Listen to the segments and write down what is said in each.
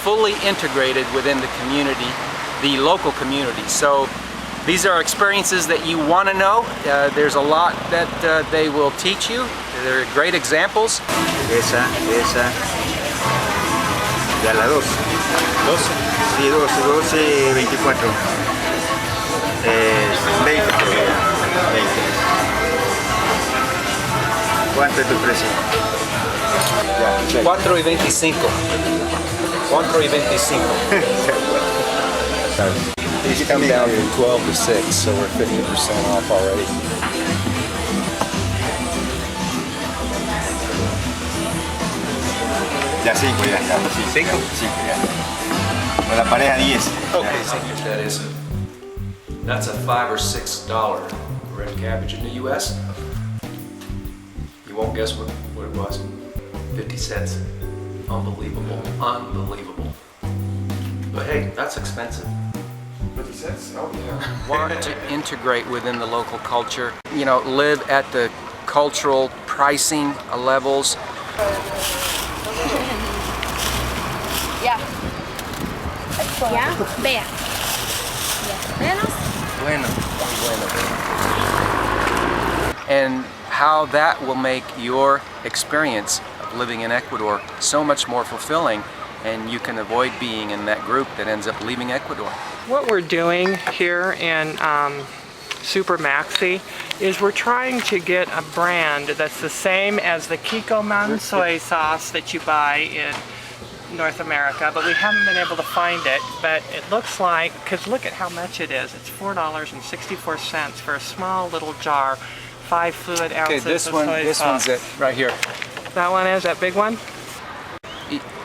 fully integrated within the community, the local community. So these are experiences that you want to know. There's a lot that they will teach you. They're great examples. Esa, y a la 12. 12. Sí, 12, 24. 20 todavía. 20. ¿Cuánto es tu precio? 4.25. 4.25. These come down from 12 to 6, so we're 50% off already. Ya 5 ya está. 5 ya. Con la pareja 10. Okay, that's a $5 or $6 red cabbage in the U.S. You won't guess what it was. 50 cents. Unbelievable. Unbelievable. But hey, that's expensive. 50 cents? Oh yeah. Want to integrate within the local culture, you know, live at the cultural pricing levels. Ya. Ya, vea. Menos. Bueno. And how that will make your experience of living in Ecuador so much more fulfilling, and you can avoid being in that group that ends up leaving Ecuador. What we're doing here in Super Maxi is we're trying to get a brand that's the same as the Kikkoman soy sauce that you buy in North America, but we haven't been able to find it. But it looks like, because look at how much it is. It's $4.64 for a small little jar, 5 fluid ounces Okay, this of one, soy this sauce. one's it right here. That one is that big one?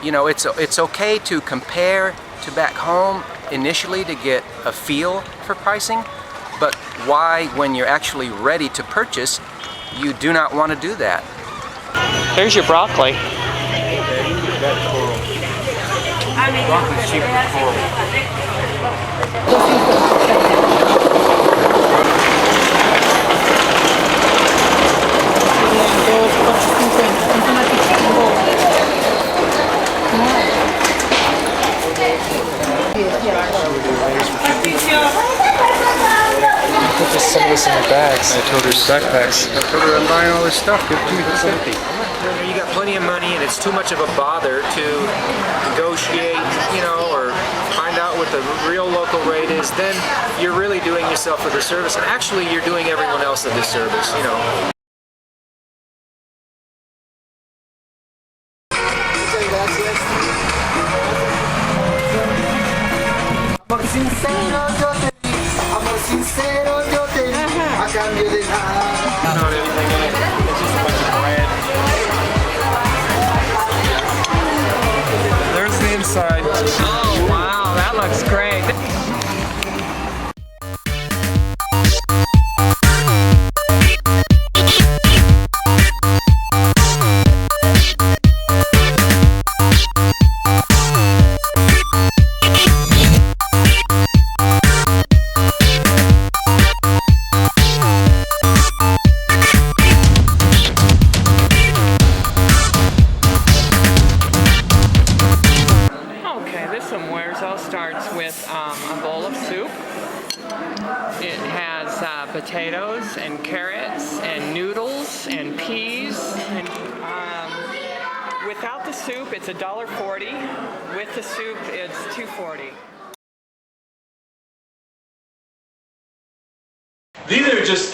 You know, it's okay to compare to back home initially to get a feel for pricing, but why, when you're actually ready to purchase, you do not want to do that. There's your broccoli. Broccoli's cheaper than coral. Put some of this in the bags. I told her backpacks. I told her I'm buying all this stuff. Give it to me. It's empty. You got plenty of money and it's too much of a bother to negotiate, you know, or find out what the real local rate is, then you're really doing yourself a disservice, and actually you're doing everyone else a disservice, you know. Amor sincero yo te di, amor sincero yo te di, a cambio de nada. Not everything in it. It's just a bunch of bread. There's the inside. Oh wow, that looks great. Starts with a bowl of soup. It has potatoes and carrots and noodles and peas. And without the soup, it's $1.40. With the soup, it's $2.40. These are just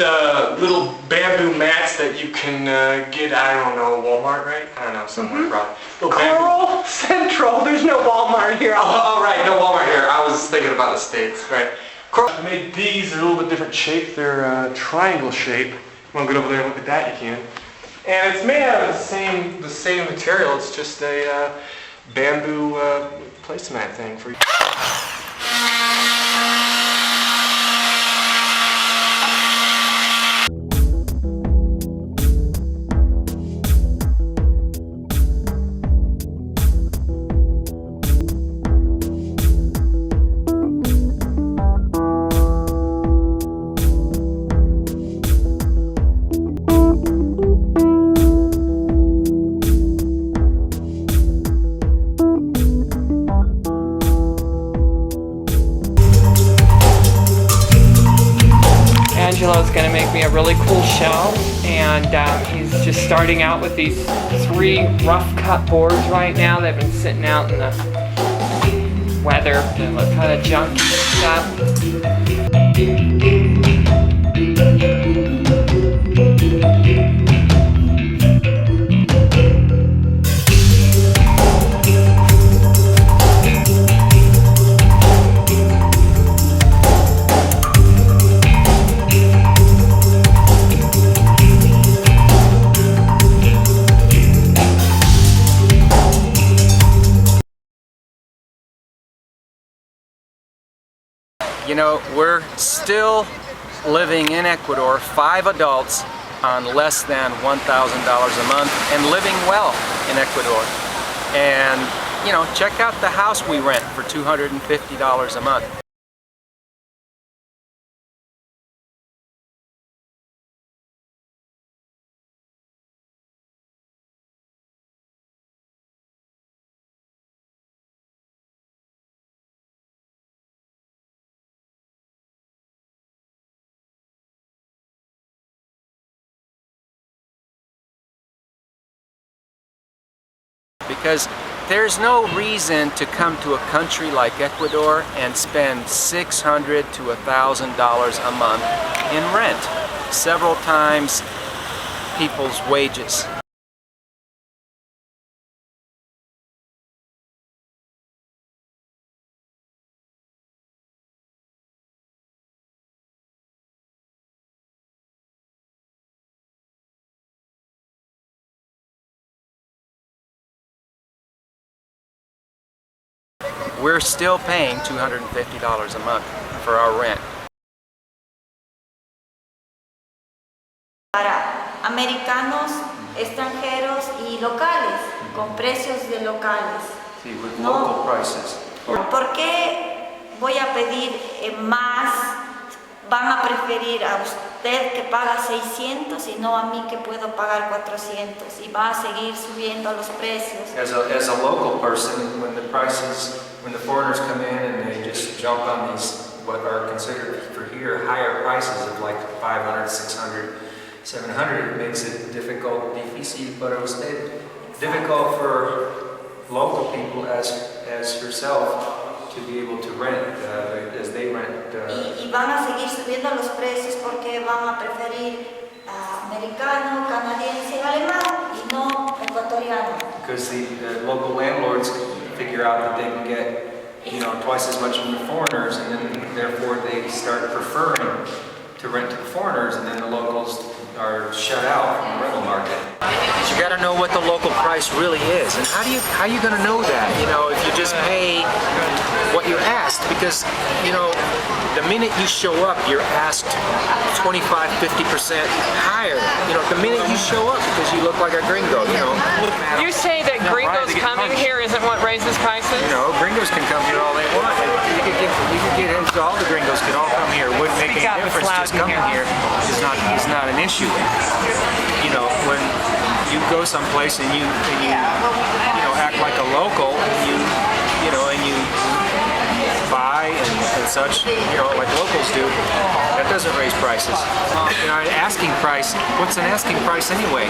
little bamboo mats that you can get, I don't know, Walmart, right? I don't know, somewhere probably. Little bamboo. Coral Central. There's no Walmart here. Oh, right, no Walmart here. I was thinking about the States, right? I made these. They're a little bit different shape. They're triangle shape. You want to get over there and look at that, you can. And it's made out of the same material. It's just a bamboo placemat thing for you. shell, and he's just starting out with these 3 rough cut boards right now. They've been sitting out in the weather. They look kind of junky stuff. You know, we're still living in Ecuador, 5 adults, on less than $1,000 a month and living well in Ecuador. And, you know, check out the house we rent for $250 a month. Because there's no reason to come to a country like Ecuador and spend $600 to $1,000 a month in rent, several times people's wages. We're still paying $250 a month for our rent. Para americanos, extranjeros y locales, con precios de locales. See, with No. local prices. ¿Por qué voy a pedir más? Van a preferir a usted que paga 600 y no a mí que puedo pagar 400 y va a seguir subiendo los precios. As a local person, when the foreigners come in and they just jump on these, what are considered for here, higher prices of like 500, 600, 700, it makes it difícil para usted, difficult for local people as yourself to be able to rent, as they rent. Y van a seguir subiendo los precios porque van a preferir americano, canadiense, alemán y no ecuatoriano. Because the local landlords figure out that they can get, you know, twice as much from the foreigners, and then therefore they start preferring to rent to the foreigners, and then the locals are shut out from the rental market. You got to know what the local price really is, and how are you going to know that? You know, if you just pay what you're asked, because you know, the minute you show up, you're asked 25, 50% higher. You know, the minute you show up, because you look like a gringo. You know. You say that gringos coming here isn't what raises prices? You know, gringos can come here all they want. You could get into all the gringos could all come here. It wouldn't make any difference. Just coming here is not an issue. You know, when you go someplace and you act like a local, and you buy and such, you know, like locals do, that doesn't raise prices. You know, an asking price, what's an asking price anyway?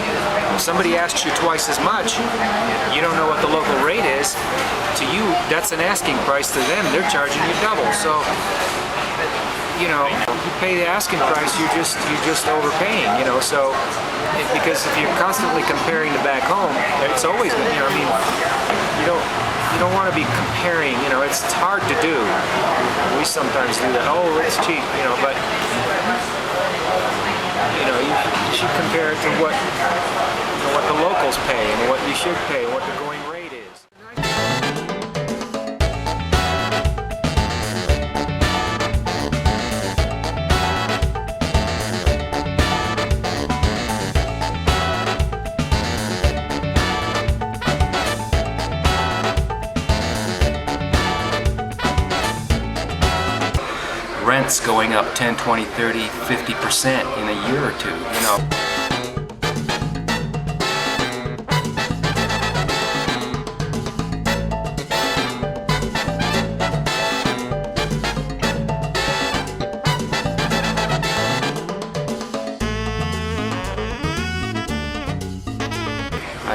If somebody asks you twice as much, you don't know what the local rate is. To you, that's an asking price. To them, they're charging you double. So, you know, if you pay the asking price, you're just overpaying, you know. So, because if you're constantly comparing to back home, it's always, you know, I mean, you don't want to be comparing, you know, it's hard to do. We sometimes do that, oh, it's cheap, you know, but, you know, you should compare it to what the locals pay and what you should pay, what the going rate is. Rent's going up 10, 20, 30, 50% in a year or two, you know.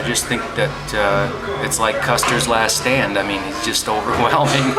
I just think that it's like Custer's Last Stand. I mean, it's just overwhelming.